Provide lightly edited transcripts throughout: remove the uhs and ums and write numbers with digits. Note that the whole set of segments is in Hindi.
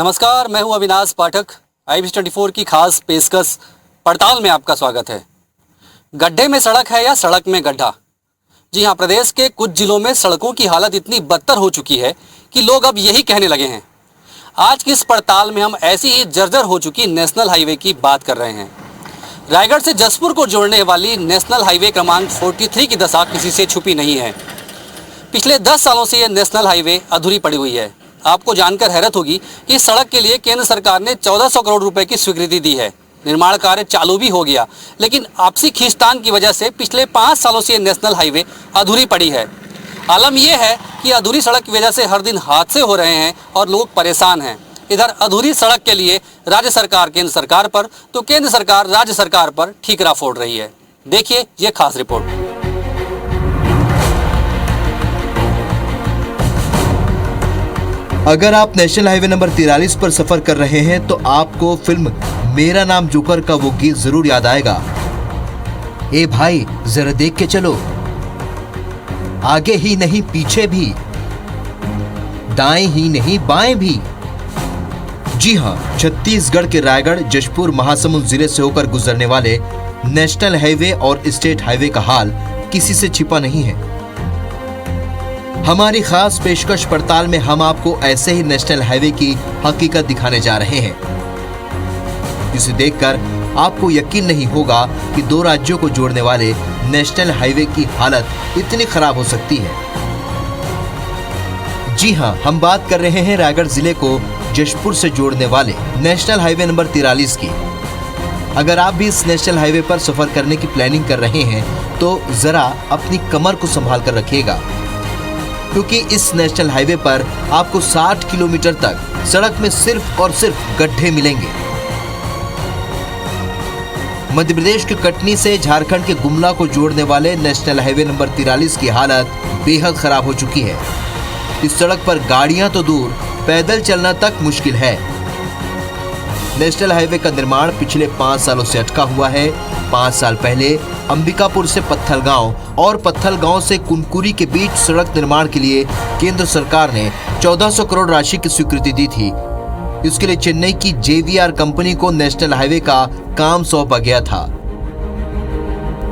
नमस्कार, मैं हूं अविनाश पाठक। IBC24 की खास पेशकश पड़ताल में आपका स्वागत है। गड्ढे में सड़क है या सड़क में गड्ढा? जी हां, प्रदेश के कुछ जिलों में सड़कों की हालत इतनी बदतर हो चुकी है कि लोग अब यही कहने लगे हैं। आज की इस पड़ताल में हम ऐसी ही जर्जर हो चुकी नेशनल हाईवे की बात कर रहे हैं। रायगढ़ से जसपुर को जोड़ने वाली नेशनल हाईवे क्रमांक 43 की दशा किसी से छुपी नहीं है। पिछले 10 सालों से यह नेशनल हाईवे अधूरी पड़ी हुई है। आपको जानकर हैरत होगी कि इस सड़क के लिए केंद्र सरकार ने 1400 करोड़ रुपए की स्वीकृति दी है। निर्माण कार्य चालू भी हो गया, लेकिन आपसी खींचतान की वजह से पिछले 5 सालों से यह नेशनल हाईवे अधूरी पड़ी है। आलम यह है कि अधूरी सड़क की वजह से हर दिन हादसे हो रहे हैं और लोग परेशान हैं। इधर अधूरी सड़क के लिए राज्य सरकार केंद्र सरकार पर, तो केंद्र सरकार राज्य सरकार पर ठीकरा फोड़ रही है। देखिए ये खास रिपोर्ट। अगर आप नेशनल हाईवे नंबर 43 पर सफर कर रहे हैं तो आपको फिल्म मेरा नाम जोकर का वो गीत जरूर याद आएगा। ए भाई जरा देख के चलो, आगे ही नहीं पीछे भी, दाएं ही नहीं बाएं भी। जी हां, छत्तीसगढ़ के रायगढ़ जशपुर महासमुंद जिले से होकर गुजरने वाले नेशनल हाईवे और स्टेट हाईवे का हाल किसी से छिपा नहीं है। हमारी खास पेशकश पड़ताल में हम आपको ऐसे ही नेशनल हाईवे की हकीकत दिखाने जा रहे हैं, जिसे देखकर आपको यकीन नहीं होगा कि दो राज्यों को जोड़ने वाले नेशनल हाईवे की हालत इतनी खराब हो सकती है। जी हां, हम बात कर रहे हैं रायगढ़ जिले को जशपुर से जोड़ने वाले नेशनल हाईवे नंबर 43 की। अगर आप भी इस नेशनल हाईवे पर सफर करने की प्लानिंग कर रहे हैं तो जरा अपनी कमर को संभाल कर रखिएगा, क्योंकि इस नेशनल हाईवे पर आपको 60 किलोमीटर तक सड़क में सिर्फ और सिर्फ गड्ढे मिलेंगे। मध्य प्रदेश के कटनी से झारखंड के गुमला को जोड़ने वाले नेशनल हाईवे नंबर 43 की हालत बेहद खराब हो चुकी है। इस सड़क पर गाड़ियां तो दूर, पैदल चलना तक मुश्किल है। नेशनल हाईवे का निर्माण पिछले 5 सालों से अटका हुआ है। 5 साल पहले अंबिकापुर से पत्थलगांव और पत्थलगांव से कुनकुरी के बीच सड़क निर्माण के लिए केंद्र सरकार ने 1400 करोड़ राशि की स्वीकृति दी थी। इसके लिए चेन्नई की JVR कंपनी को नेशनल हाईवे का काम सौंपा गया था।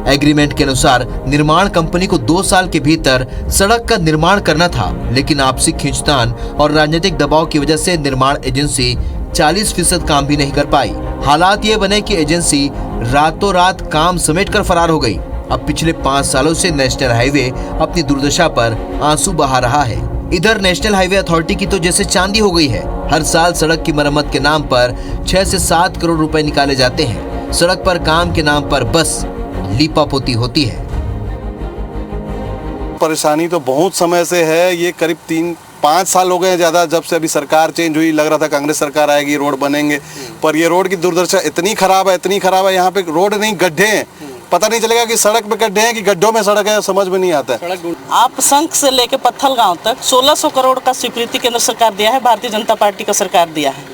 एग्रीमेंट के अनुसार निर्माण कंपनी को 2 साल के भीतर सड़क का निर्माण करना था, लेकिन आपसी खींचतान और राजनीतिक दबाव की वजह से निर्माण एजेंसी 40% काम भी नहीं कर पाई। हालात ये बने कि एजेंसी रातों रात काम समेटकर फरार हो गई। अब पिछले 5 सालों से नेशनल हाईवे अपनी दुर्दशा पर आंसू बहा रहा है। इधर नेशनल हाईवे अथॉरिटी की तो जैसे चांदी हो गई है। हर साल सड़क की मरम्मत के नाम पर 6 से 7 करोड़ रुपए निकाले जाते हैं। सड़क पर काम के नाम पर बस लीपापोती होती है। परेशानी तो बहुत समय से है। ये करीब 3-5 साल हो गए हैं ज़्यादा, जब से अभी सरकार चेंज हुई। लग रहा था कांग्रेस सरकार आएगी, रोड बनेंगे, पर ये रोड की दुर्दशा इतनी खराब है। यहाँ पे रोड नहीं, गड्ढे हैं। पता नहीं चलेगा कि सड़क पे गड्ढे हैं कि गड्ढों में सड़क है, समझ में नहीं आता है। आप संख से लेके पत्थलगांव तक 1600 करोड़ का स्वीकृति केंद्र सरकार दिया है, भारतीय जनता पार्टी का सरकार दिया है।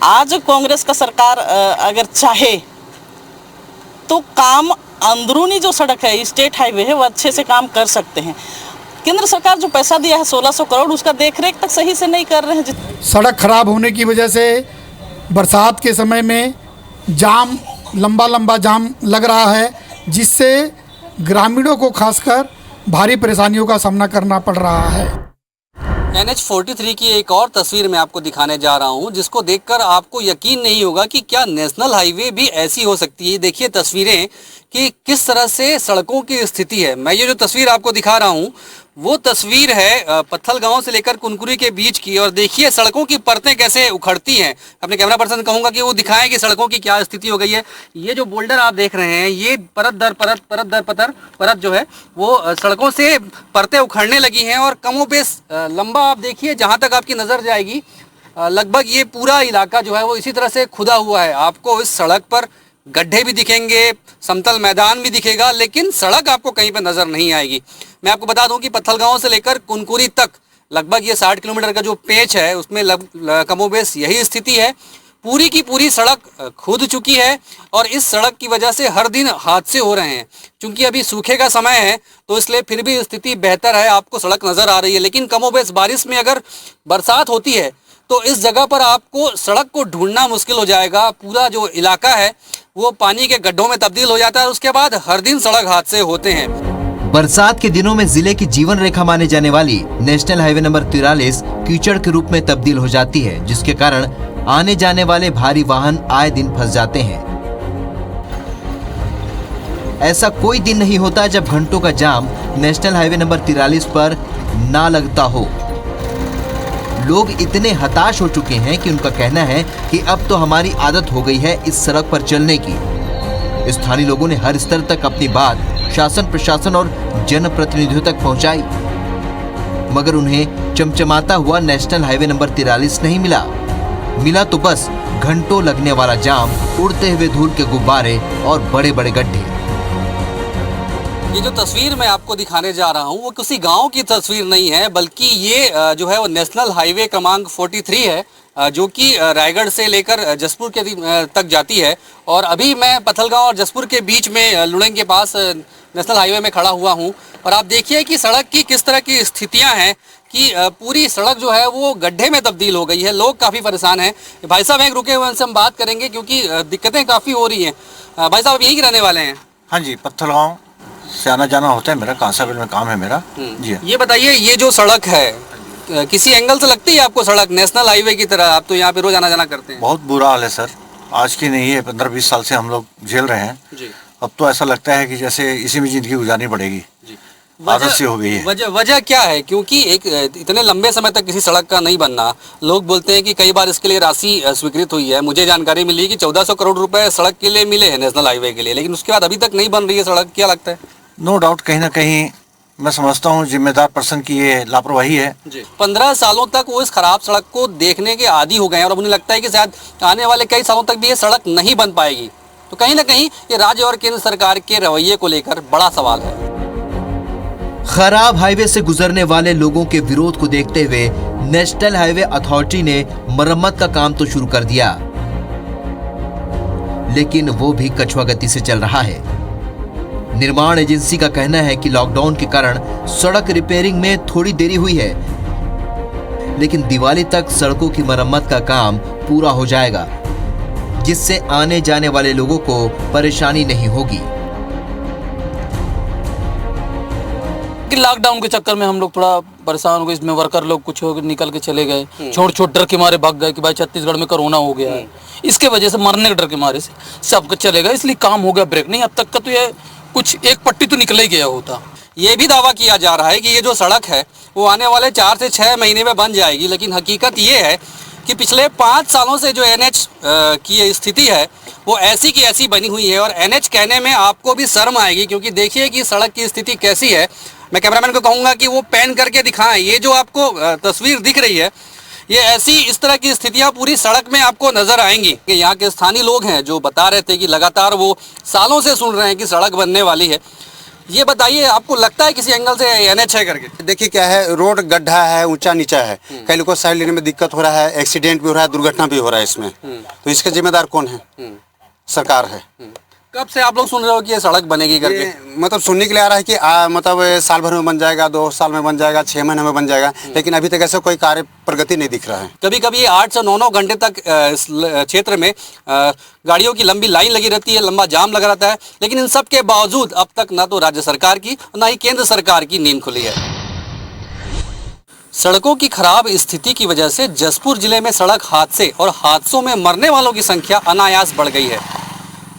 आज कांग्रेस का सरकार अगर चाहे तो काम अंदरूनी जो सड़क है, स्टेट हाईवे है, वो अच्छे से काम कर सकते हैं। केंद्र सरकार जो पैसा दिया है 1600 करोड़, उसका देखरेख तक सही से नहीं कर रहे हैं। सड़क खराब होने की वजह से बरसात के समय में जाम, लंबा जाम लग रहा है, जिससे ग्रामीणों को खासकर भारी परेशानियों का सामना करना पड़ रहा है। NH 43 की एक और तस्वीर मैं आपको दिखाने जा रहा हूं, जिसको देखकर आपको यकीन नहीं होगा कि क्या नेशनल हाईवे भी ऐसी हो सकती है। देखिए तस्वीरें कि किस तरह से सड़कों की स्थिति है। मैं ये जो तस्वीर आपको दिखा रहा हूं वो तस्वीर है पत्थलगांव से लेकर कुनकुरी के बीच की, और देखिए सड़कों की परतें कैसे उखड़ती हैं। अपने कैमरा पर्सन कहूँगा कि वो दिखाएं कि सड़कों की क्या स्थिति हो गई है। ये जो बोल्डर आप देख रहे हैं, ये परत दर परत जो है वो सड़कों से परतें उखड़ने लगी हैं, और कमोबेश लंबा आप देखिए, जहाँ तक आपकी नज़र जाएगी लगभग ये पूरा इलाका जो है वो इसी तरह से खुदा हुआ है। आपको इस सड़क पर गड्ढे भी दिखेंगे, समतल मैदान भी दिखेगा, लेकिन सड़क आपको कहीं पर नज़र नहीं आएगी। मैं आपको बता दूं कि पत्थलगांव से लेकर कुनकुरी तक लगभग ये 60 किलोमीटर का जो पेच है उसमें कमोबेश यही स्थिति है। पूरी की पूरी सड़क खुद चुकी है और इस सड़क की वजह से हर दिन हादसे हो रहे हैं। क्योंकि अभी सूखे का समय है तो इसलिए फिर भी स्थिति बेहतर है, आपको सड़क नज़र आ रही है। लेकिन कमोबेश बारिश में अगर बरसात होती है तो इस जगह पर आपको सड़क को ढूंढना मुश्किल हो जाएगा। पूरा जो इलाका है वो पानी के गड्ढों में तब्दील हो जाता है। उसके बाद हर दिन सड़क हादसे होते हैं। बरसात के दिनों में जिले की जीवन रेखा माने जाने वाली नेशनल हाईवे नंबर 43 कीचड़ के रूप में तब्दील हो जाती है, जिसके कारण आने जाने वाले भारी वाहन आए दिन फंस जाते हैं। ऐसा कोई दिन नहीं होता जब घंटों का जाम नेशनल हाईवे नंबर 43 पर ना लगता हो। लोग इतने हताश हो चुके हैं कि उनका कहना है कि अब तो हमारी आदत हो गई है इस सड़क पर चलने की। स्थानीय लोगों ने हर स्तर तक अपनी बात शासन प्रशासन और जनप्रतिनिधियों तक पहुंचाई, मगर उन्हें चमचमाता हुआ नेशनल हाईवे नंबर 43 नहीं मिला तो बस घंटों लगने वाला जाम, उड़ते हुए धूल के गुब्बारे और बड़े बड़े गड्ढे। ये जो तस्वीर मैं आपको दिखाने जा रहा हूँ वो किसी गांव की तस्वीर नहीं है, बल्कि ये जो है वो नेशनल हाईवे क्रमांक 43 है, जो कि रायगढ़ से लेकर जसपुर के तक जाती है। और अभी मैं पथलगांव और जसपुर के बीच में लुड़ेंग के पास नेशनल हाईवे में खड़ा हुआ हूँ। और आप देखिए कि सड़क की किस तरह की स्थितियाँ हैं कि पूरी सड़क जो है वो गड्ढे में तब्दील हो गई है। लोग काफ़ी परेशान हैं। भाई साहब एक रुके हुए, उनसे हम बात करेंगे क्योंकि दिक्कतें काफ़ी हो रही हैं। भाई साहब यहीं के रहने वाले हैं? हाँ जी, पत्थलगांव से आना जाना होता है मेरा, कांसाबिल में काम है मेरा जी। ये बताइए, ये जो सड़क है किसी एंगल से लगती है आपको सड़क नेशनल हाईवे की तरह? आप तो यहाँ पे रोज आना जाना करते हैं। बहुत बुरा हाल है सर, आज की नहीं है, 15-20 साल से हम लोग झेल रहे हैं जी। अब तो ऐसा लगता है कि जैसे इसी में जिंदगी गुजारनी पड़ेगी, आदत सी हो गई है। वजह क्या है? क्योंकि एक इतने लंबे समय तक किसी सड़क का नहीं बनना, लोग बोलते हैं कि कई बार इसके लिए राशि स्वीकृत हुई है। मुझे जानकारी मिली कि 1400 करोड़ रुपए सड़क के लिए मिले हैं नेशनल हाईवे के लिए, लेकिन उसके बाद अभी तक नहीं बन रही है सड़क। क्या लगता है? नो डाउट कहीं ना कहीं मैं समझता हूँ जिम्मेदार पर्सन की ये लापरवाही है। 15 सालों तक वो इस खराब सड़क को देखने के आदी हो गए हैं और अब उन्हें लगता है कि शायद आने वाले कई सालों तक भी ये सड़क नहीं बन पाएगी। तो कहीं ना कहीं ये राज्य और केंद्र सरकार के रवैये को लेकर बड़ा सवाल है। खराब हाईवे से गुजरने वाले लोगों के विरोध को देखते हुए नेशनल हाईवे अथॉरिटी ने मरम्मत का काम तो शुरू कर दिया, लेकिन वो भी कछुआ गति से चल रहा है। निर्माण एजेंसी का कहना है कि लॉकडाउन के कारण सड़क रिपेयरिंग में थोड़ी देरी हुई है, लेकिन दिवाली तक सड़कों की मरम्मत का काम पूरा हो जाएगा, जिससे आने जाने वाले लोगों को परेशानी नहीं होगी। लॉकडाउन के चक्कर में हम लोग थोड़ा परेशान हो गए। इसमें वर्कर लोग कुछ हो निकल के चले गए, छोड़ डर के मारे भाग गए कि भाई छत्तीसगढ़ में कोरोना हो गया है, इसके वजह से मरने के डर के मारे से सब चले गए, इसलिए काम हो गया ब्रेक। नहीं अब तक का तो ये कुछ एक पट्टी तो निकल ही गया होता। ये भी दावा किया जा रहा है कि ये जो सड़क है वो आने वाले 4 से 6 महीने में बन जाएगी, लेकिन हकीकत ये है कि पिछले 5 सालों से जो NH की स्थिति है वो ऐसी की ऐसी बनी हुई है। और NH कहने में आपको भी शर्म आएगी, क्योंकि देखिए कि सड़क की स्थिति कैसी है। मैं कैमरामैन को कहूँगा कि वो पैन करके दिखाएं। ये जो आपको तस्वीर दिख रही है, ये ऐसी इस तरह की स्थितियां पूरी सड़क में आपको नजर आएंगी। कि यहाँ के स्थानीय लोग हैं जो बता रहे थे कि लगातार वो सालों से सुन रहे हैं कि सड़क बनने वाली है। ये बताइए, आपको लगता है किसी एंगल से NH है करके? देखिए क्या है, रोड गड्ढा है, ऊंचा नीचा है, कई लोगों को साइड लेने में दिक्कत हो रहा है, एक्सीडेंट भी हो रहा है, दुर्घटना भी हो रहा है इसमें। तो इसके जिम्मेदार कौन है? सरकार है। कब से आप लोग सुन रहे हो कि ये सड़क बनेगी करके? मतलब सुनने के लिए आ रहा है कि मतलब साल भर में बन जाएगा, 2 साल में बन जाएगा, 6 महीने में बन जाएगा, लेकिन अभी तक ऐसा कोई कार्य प्रगति नहीं दिख रहा है। कभी कभी 8 से 9 घंटे तक इस क्षेत्र में गाड़ियों की लंबी लाइन लगी रहती है, लंबा जाम लगा रहता है, लेकिन इन सब के बावजूद अब तक ना तो राज्य सरकार की ना ही केंद्र सरकार की नींद खुली है। सड़कों की खराब स्थिति की वजह से जसपुर जिले में सड़क हादसे और हादसों में मरने वालों की संख्या अनायास बढ़ गई है।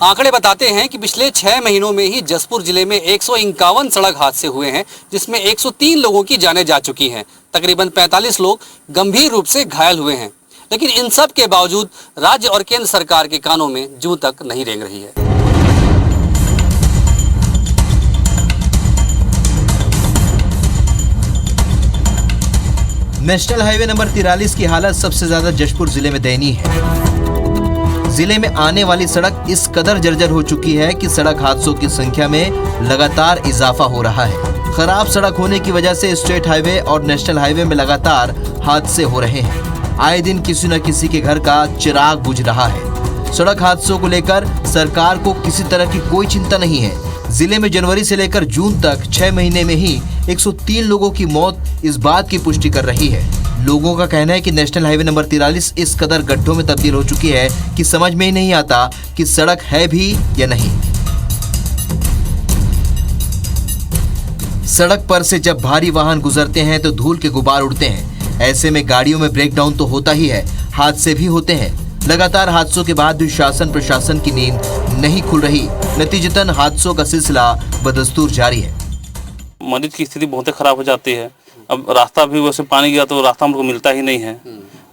आंकड़े बताते हैं कि पिछले 6 महीनों में ही जसपुर जिले में 151 सड़क हादसे हुए हैं, जिसमें 103 लोगों की जानें जा चुकी हैं। तकरीबन 45 लोग गंभीर रूप से घायल हुए हैं, लेकिन इन सब के बावजूद राज्य और केंद्र सरकार के कानों में जूं तक नहीं रेंग रही है। नेशनल हाईवे नंबर 43 की हालत सबसे ज्यादा जशपुर जिले में दयनीय है। जिले में आने वाली सड़क इस कदर जर्जर हो चुकी है कि सड़क हादसों की संख्या में लगातार इजाफा हो रहा है। खराब सड़क होने की वजह से स्टेट हाईवे और नेशनल हाईवे में लगातार हादसे हो रहे हैं। आए दिन किसी न किसी के घर का चिराग बुझ रहा है। सड़क हादसों को लेकर सरकार को किसी तरह की कोई चिंता नहीं है। जिले में जनवरी से लेकर जून तक 6 महीने में ही 103 लोगों की मौत इस बात की पुष्टि कर रही है। लोगों का कहना है कि नेशनल हाईवे नंबर 43 इस कदर गड्ढों में तब्दील हो चुकी है कि समझ में ही नहीं आता कि सड़क है भी या नहीं। सड़क पर से जब भारी वाहन गुजरते हैं तो धूल के गुबार उड़ते हैं। ऐसे में गाड़ियों में ब्रेकडाउन तो होता ही है, हादसे भी होते हैं। लगातार हादसों के बाद भी शासन प्रशासन की नींद नहीं खुल रही। नतीजतन हादसों का सिलसिला बदस्तूर जारी है। मरीज की स्थिति बहुत खराब हो जाती है। अब रास्ता भी वैसे पानी गया तो रास्ता हमको मिलता ही नहीं है।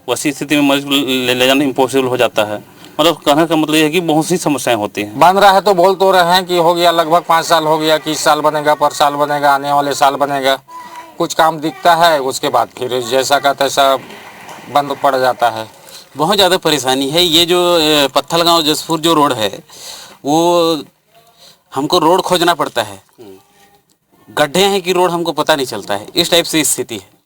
वैसी स्थिति में मरीज ले जाना इम्पॉसिबल हो जाता है। मतलब कहने का मतलब यह है कि बहुत सी समस्याएं होती हैं। बन रहा है तो बोल तो रहे हैं कि हो गया, लगभग 5 साल हो गया कि इस साल बनेगा, पर साल बनेगा, आने वाले साल बनेगा। कुछ काम दिखता है, उसके बाद फिर जैसा का तैसा बंद पड़ जाता है। बहुत ज़्यादा परेशानी है। ये जो पत्थलगांव जसपुर जो रोड है वो हमको रोड खोजना पड़ता है। गड्ढे हैं कि रोड हमको पता नहीं चलता है। इस टाइप से स्थिति है।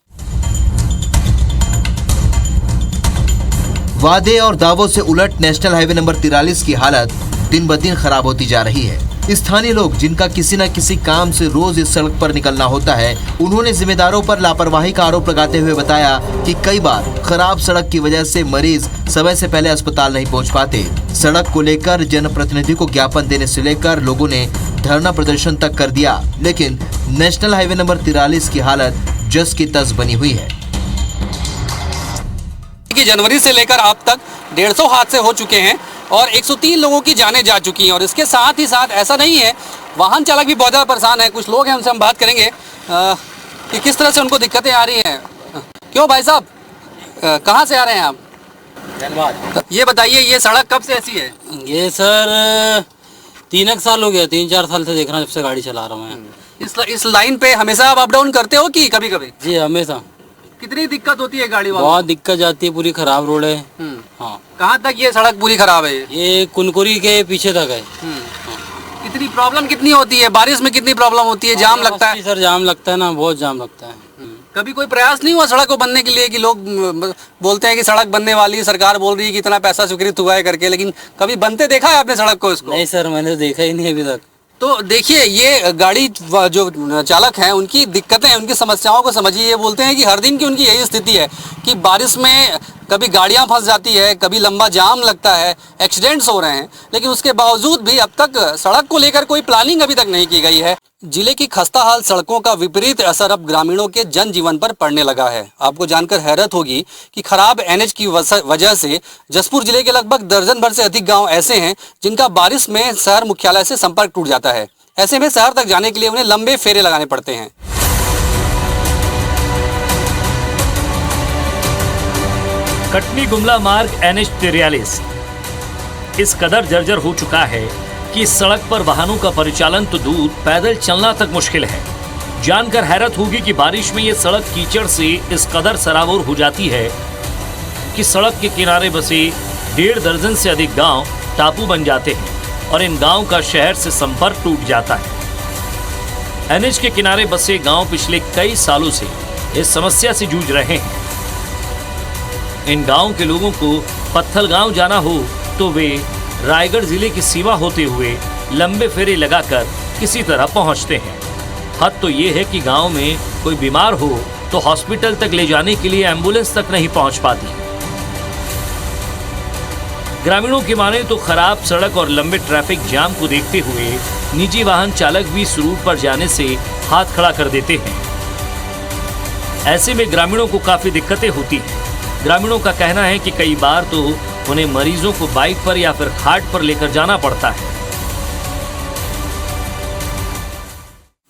वादे और दावों से उलट नेशनल हाईवे नंबर 43 की हालत दिन ब दिन खराब होती जा रही है। स्थानीय लोग जिनका किसी न किसी काम से रोज इस सड़क पर निकलना होता है, उन्होंने जिम्मेदारों पर लापरवाही का आरोप लगाते हुए बताया कि कई बार खराब सड़क की वजह से मरीज समय से पहले अस्पताल नहीं पहुंच पाते। सड़क को लेकर जनप्रतिनिधि को ज्ञापन देने से लेकर लोगों ने धरना प्रदर्शन तक कर दिया, लेकिन नेशनल हाईवे नंबर 43 की हालत जस की तस बनी हुई है। कि जनवरी से लेकर अब तक 150 हादसे हो चुके हैं और 103 लोगों की जानें जा चुकी हैं। और इसके साथ ही साथ ऐसा नहीं है, वाहन चालक भी बहुत ज़्यादा परेशान है। कुछ लोग हैं, उनसे हम बात करेंगे कि किस तरह से उनको दिक्कतें आ रही हैं। क्यों भाई साहब, कहाँ से आ रहे हैं आप? धन्यवाद। ये बताइए, ये सड़क कब से ऐसी है? ये सर 3 साल हो गया, 3-4 साल से देख रहा हूँ जब से गाड़ी चला रहा हूँ मैं। इस लाइन पे हमेशा आप अप डाउन करते हो कि कभी कभी? जी हमेशा। कितनी दिक्कत होती है गाड़ी वालों? बहुत दिक्कत जाती है, पूरी खराब रोड है। हाँ। कहाँ तक ये सड़क पूरी खराब है? ये कुनकुरी के पीछे तक है। कितनी प्रॉब्लम कितनी होती है? बारिश में कितनी प्रॉब्लम होती है? जाम लगता है सर, जाम लगता है ना, बहुत जाम लगता है। कभी कोई प्रयास नहीं हुआ सड़क को बनने के लिए कि लोग बोलते हैं कि सड़क बनने वाली है, सरकार बोल रही है कि इतना पैसा स्वीकृत हुआ है करके, लेकिन कभी बनते देखा है आपने सड़क को? इसको नहीं सर, मैंने तो देखा ही नहीं अभी तक। तो देखिए, ये गाड़ी जो चालक हैं उनकी दिक्कतें, उनकी समस्याओं को समझिए। ये बोलते हैं कि हर दिन की उनकी यही स्थिति है कि बारिश में कभी गाड़ियां फंस जाती है, कभी लंबा जाम लगता है, एक्सीडेंट्स हो रहे हैं, लेकिन उसके बावजूद भी अब तक सड़क को लेकर कोई प्लानिंग अभी तक नहीं की गई है। जिले की खस्ता हाल सड़कों का विपरीत असर अब ग्रामीणों के जनजीवन पर पड़ने लगा है। आपको जानकर हैरत होगी कि खराब एनएच की वजह से जसपुर जिले के लगभग दर्जन भर से अधिक गांव ऐसे हैं जिनका बारिश में शहर मुख्यालय से संपर्क टूट जाता है। ऐसे में शहर तक जाने के लिए उन्हें लंबे फेरे लगाने पड़ते हैं। कटनी गुमला मार्ग NH 43 इस कदर जर्जर हो चुका है कि इस सड़क पर वाहनों का परिचालन तो दूर, पैदल चलना तक मुश्किल है। जानकर हैरत होगी कि बारिश में ये सड़क कीचड़ से इस कदर सराबोर हो जाती है कि सड़क के किनारे बसे 1.5 दर्जन से अधिक गांव टापू बन जाते हैं और इन गांव का शहर से संपर्क टूट जाता है। NH के किनारे बसे गांव पिछले कई सालों से इस समस्या से जूझ रहे हैं। इन गांव के लोगों को पत्थलगांव जाना हो तो वे रायगढ़ जिले की सीमा होते हुए लंबे फेरे लगाकर किसी तरह पहुंचते हैं। हद तो ये है कि गांव में कोई बीमार हो तो हॉस्पिटल तक ले जाने के लिए एम्बुलेंस तक नहीं पहुंच पाती। ग्रामीणों की माने तो खराब सड़क और लंबे ट्रैफिक जाम को देखते हुए निजी वाहन चालक भी इस रूट पर जाने से हाथ खड़ा कर देते हैं। ऐसे में ग्रामीणों को काफी दिक्कतें होती हैं। ग्रामीणों का कहना है कि कई बार तो उन्हें मरीजों को बाइक पर या फिर खाट पर लेकर जाना पड़ता है।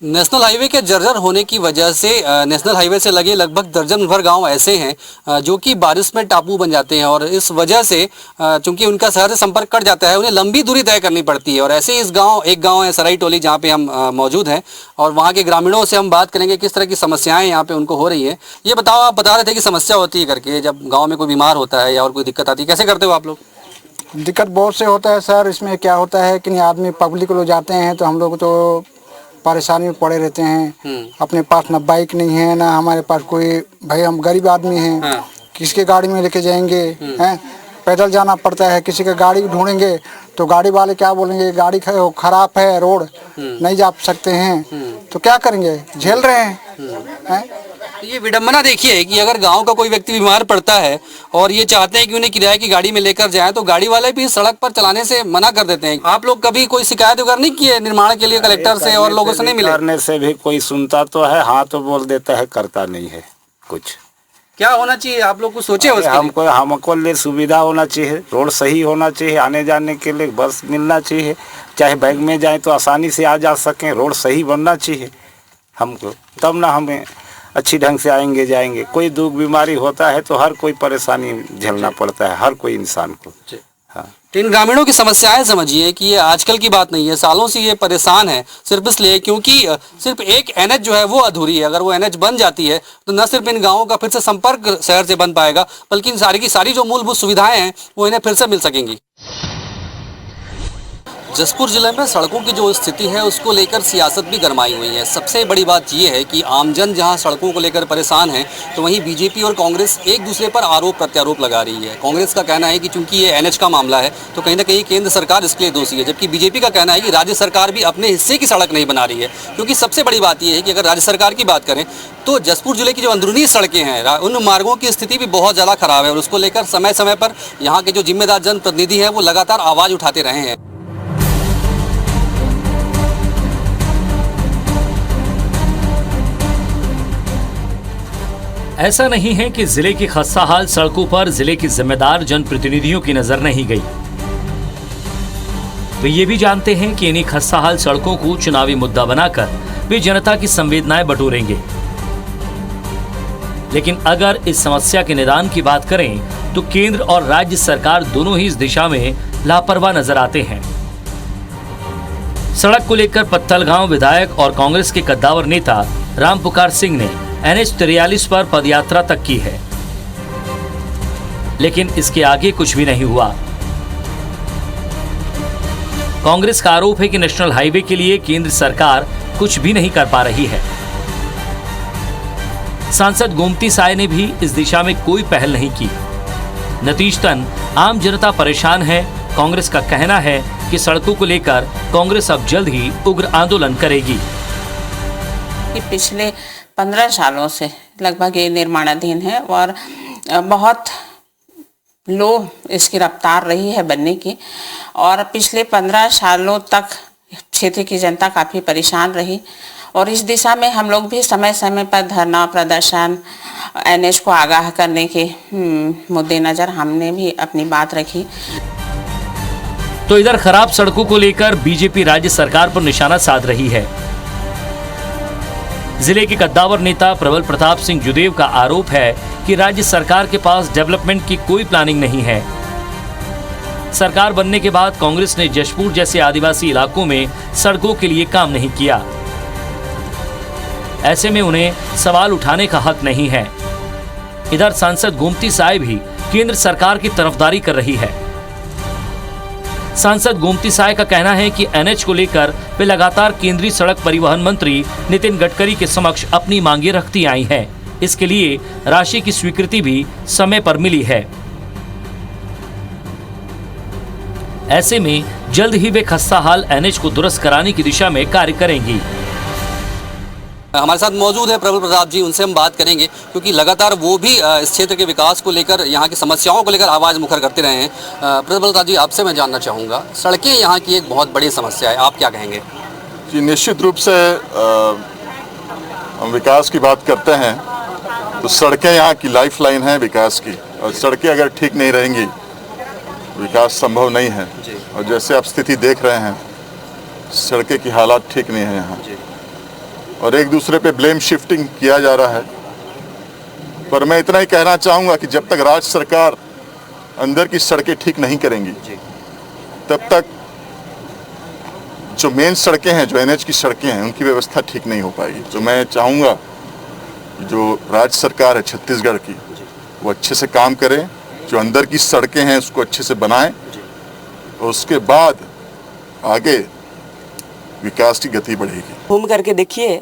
नेशनल हाईवे के जर्जर होने की वजह से नेशनल हाईवे से लगे लगभग दर्जन भर गांव ऐसे हैं जो कि बारिश में टापू बन जाते हैं और इस वजह से चूंकि उनका शहर से संपर्क कट जाता है, उन्हें लंबी दूरी तय करनी पड़ती है। और ऐसे ही एक गांव है सराई टोली, जहां पे हम मौजूद हैं और वहां के ग्रामीणों से हम बात करेंगे किस तरह की समस्याएं यहाँ पे उनको हो रही है। ये बताओ, आप बता रहे थे कि समस्या होती है करके, जब गाँव में कोई बीमार होता है या और कोई दिक्कत आती है, कैसे करते हो आप लोग? दिक्कत बहुत से होता है सर। इसमें क्या होता है कि आदमी पब्लिक लोग जाते हैं तो हम लोग तो परेशानी में पड़े रहते हैं। अपने पास ना बाइक नहीं है, ना हमारे पास कोई, भाई हम गरीब आदमी हैं। किसके गाड़ी में लेके जाएंगे हैं, पैदल जाना पड़ता है। किसी का गाड़ी ढूंढेंगे तो गाड़ी वाले क्या बोलेंगे, गाड़ी खराब है, रोड नहीं जा सकते हैं, तो क्या करेंगे, झेल रहे हैं। ये विडंबना देखिए कि अगर गांव का कोई व्यक्ति बीमार पड़ता है और ये चाहते हैं कि उन्हें किराए की गाड़ी में लेकर जाएं, तो गाड़ी वाले भी सड़क पर चलाने से मना कर देते हैं। आप लोग कभी कोई शिकायत वगैरह नहीं की है निर्माण के लिए कलेक्टर से और लोगों से नहीं मिले? करने से भी कोई सुनता तो है, हाँ तो बोल देता है, करता नहीं है कुछ। क्या होना चाहिए, आप लोग कुछ सोचे? हमको लिए सुविधा होना चाहिए, रोड सही होना चाहिए, आने जाने के लिए बस मिलना चाहिए, चाहे बैग में जाए तो आसानी से आ जा सकें, रोड सही बनना चाहिए हमको, तब ना हमें अच्छी ढंग से आएंगे जाएंगे। कोई दुख बीमारी होता है तो हर कोई परेशानी झेलना पड़ता है, हर कोई इंसान को। हाँ। इन ग्रामीणों की समस्याएं समझिए कि ये आजकल की बात नहीं है, सालों से ये परेशान है, सिर्फ इसलिए क्योंकि सिर्फ एक एनएच जो है वो अधूरी है। अगर वो एनएच बन जाती है तो न सिर्फ इन गांवों का फिर से संपर्क शहर से बन पाएगा, बल्कि इन सारी की सारी जो मूलभूत सुविधाएं हैं वो इन्हें फिर से मिल सकेंगी। जसपुर जिले में सड़कों की जो स्थिति है उसको लेकर सियासत भी गरमाई हुई है। सबसे बड़ी बात यह है कि आमजन जहां सड़कों को लेकर परेशान है, तो वहीं बीजेपी और कांग्रेस एक दूसरे पर आरोप प्रत्यारोप लगा रही है। कांग्रेस का कहना है कि चूंकि ये एनएच का मामला है तो कहीं ना कहीं केंद्र सरकार इसके लिए दोषी है, जबकि बीजेपी का कहना है कि राज्य सरकार भी अपने हिस्से की सड़क नहीं बना रही है। क्योंकि सबसे बड़ी बात यह है कि अगर राज्य सरकार की बात करें तो जसपुर जिले की जो अंदरूनी सड़कें हैं, उन मार्गों की स्थिति भी बहुत ज़्यादा खराब है और उसको लेकर समय समय पर यहाँ के जो जिम्मेदार जनप्रतिनिधि हैं वो लगातार आवाज़ उठाते रहे हैं। ऐसा नहीं है कि जिले की खस्ताहाल सड़कों पर जिले की जिम्मेदार जनप्रतिनिधियों की नजर नहीं गई। वे ये भी जानते हैं कि इन्हीं खस्ताहाल सड़कों को चुनावी मुद्दा बनाकर वे जनता की संवेदनाएं बटोरेंगे। लेकिन अगर इस समस्या के निदान की बात करें तो केंद्र और राज्य सरकार दोनों ही इस दिशा में लापरवाह नजर आते हैं। सड़क को लेकर पत्थलगांव विधायक और कांग्रेस के कद्दावर नेता रामपुकार सिंह ने NH-43 पर पदयात्रा तक की है, लेकिन इसके आगे कुछ भी नहीं हुआ। कांग्रेस का आरोप है कि नेशनल हाईवे के लिए केंद्र सरकार कुछ भी नहीं कर पा रही है। सांसद गोमती साय ने भी इस दिशा में कोई पहल नहीं की। नतीजतन आम जनता परेशान है। कांग्रेस का कहना है कि सड़कों को लेकर कांग्रेस अब जल्द ही उग्र आंदोलन करेगी। पिछले 15 सालों से लगभग ये निर्माणाधीन है और बहुत लो इसकी रफ्तार रही है बनने की, और पिछले 15 सालों तक क्षेत्र की जनता काफ़ी परेशान रही और इस दिशा में हम लोग भी समय समय पर धरना प्रदर्शन, NH को आगाह करने के मद्देनजर हमने भी अपनी बात रखी। तो इधर खराब सड़कों को लेकर बीजेपी राज्य सरकार पर निशाना साध रही है। जिले के कद्दावर नेता प्रबल प्रताप सिंह जुदेव का आरोप है कि राज्य सरकार के पास डेवलपमेंट की कोई प्लानिंग नहीं है। सरकार बनने के बाद कांग्रेस ने जशपुर जैसे आदिवासी इलाकों में सड़कों के लिए काम नहीं किया। ऐसे में उन्हें सवाल उठाने का हक नहीं है। इधर सांसद गोमती साय भी केंद्र सरकार की तरफदारी कर रही है। सांसद गोमती साय का कहना है कि NH को लेकर वे लगातार केंद्रीय सड़क परिवहन मंत्री नितिन गडकरी के समक्ष अपनी मांगे रखती आई हैं। इसके लिए राशि की स्वीकृति भी समय पर मिली है। ऐसे में जल्द ही वे खस्ताहाल NH को दुरुस्त कराने की दिशा में कार्य करेंगी। हमारे साथ मौजूद है प्रबल प्रताप जी, उनसे हम बात करेंगे क्योंकि लगातार वो भी इस क्षेत्र के विकास को लेकर, यहाँ की समस्याओं को लेकर आवाज़ मुखर करते रहे हैं। प्रबल प्रताप जी, आपसे मैं जानना चाहूँगा, सड़कें यहाँ की एक बहुत बड़ी समस्या है, आप क्या कहेंगे? जी, निश्चित रूप से हम विकास की बात करते हैं तो सड़कें यहाँ की लाइफलाइन है विकास की, और सड़कें अगर ठीक नहीं रहेंगी विकास संभव नहीं है। और जैसे आप स्थिति देख रहे हैं, सड़कें की हालात ठीक नहीं है यहाँ, और एक दूसरे पे ब्लेम शिफ्टिंग किया जा रहा है। पर मैं इतना ही कहना चाहूँगा कि जब तक राज्य सरकार अंदर की सड़कें ठीक नहीं करेंगी, तब तक जो मेन सड़कें हैं, जो NH की सड़कें हैं, उनकी व्यवस्था ठीक नहीं हो पाएगी। तो मैं चाहूँगा कि जो राज्य सरकार है छत्तीसगढ़ की, वो अच्छे से काम करे, जो अंदर की सड़कें हैं उसको अच्छे से बनाएं, और उसके बाद आगे विकास की गति बढ़ेगी। घूम करके देखिए,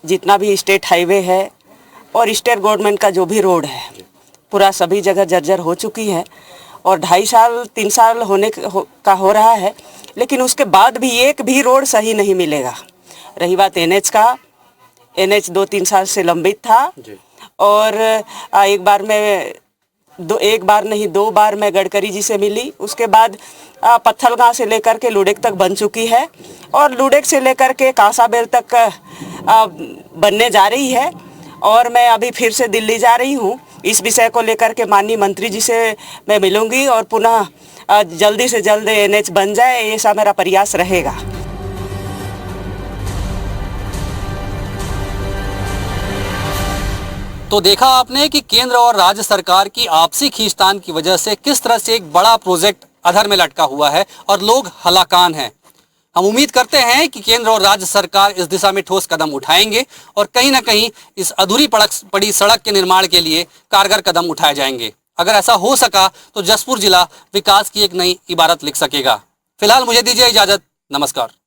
जितना भी स्टेट हाईवे है और स्टेट गवर्नमेंट का जो भी रोड है, पूरा सभी जगह जर्जर हो चुकी है और 2.5 साल 3 साल का हो रहा है, लेकिन उसके बाद भी एक भी रोड सही नहीं मिलेगा। रही बात NH का, NH 2-3 साल से लंबित था और एक बार नहीं 2 बार मैं गडकरी जी से मिली। उसके बाद पत्थलगांव से लेकर के लुडेक तक बन चुकी है और लुडेक से लेकर के कांसाबेल तक बनने जा रही है और मैं अभी फिर से दिल्ली जा रही हूँ। इस विषय को लेकर के माननीय मंत्री जी से मैं मिलूंगी और पुनः जल्दी से जल्द NH बन जाए, ऐसा मेरा प्रयास रहेगा। तो देखा आपने कि केंद्र और राज्य सरकार की आपसी खींचतान की वजह से किस तरह से एक बड़ा प्रोजेक्ट अधर में लटका हुआ है और लोग हलाकान हैं। हम उम्मीद करते हैं कि केंद्र और राज्य सरकार इस दिशा में ठोस कदम उठाएंगे और कहीं ना कहीं इस अधूरी पड़ी सड़क के निर्माण के लिए कारगर कदम उठाए जाएंगे। अगर ऐसा हो सका तो जसपुर जिला विकास की एक नई इबारत लिख सकेगा। फिलहाल मुझे दीजिए इजाजत। नमस्कार।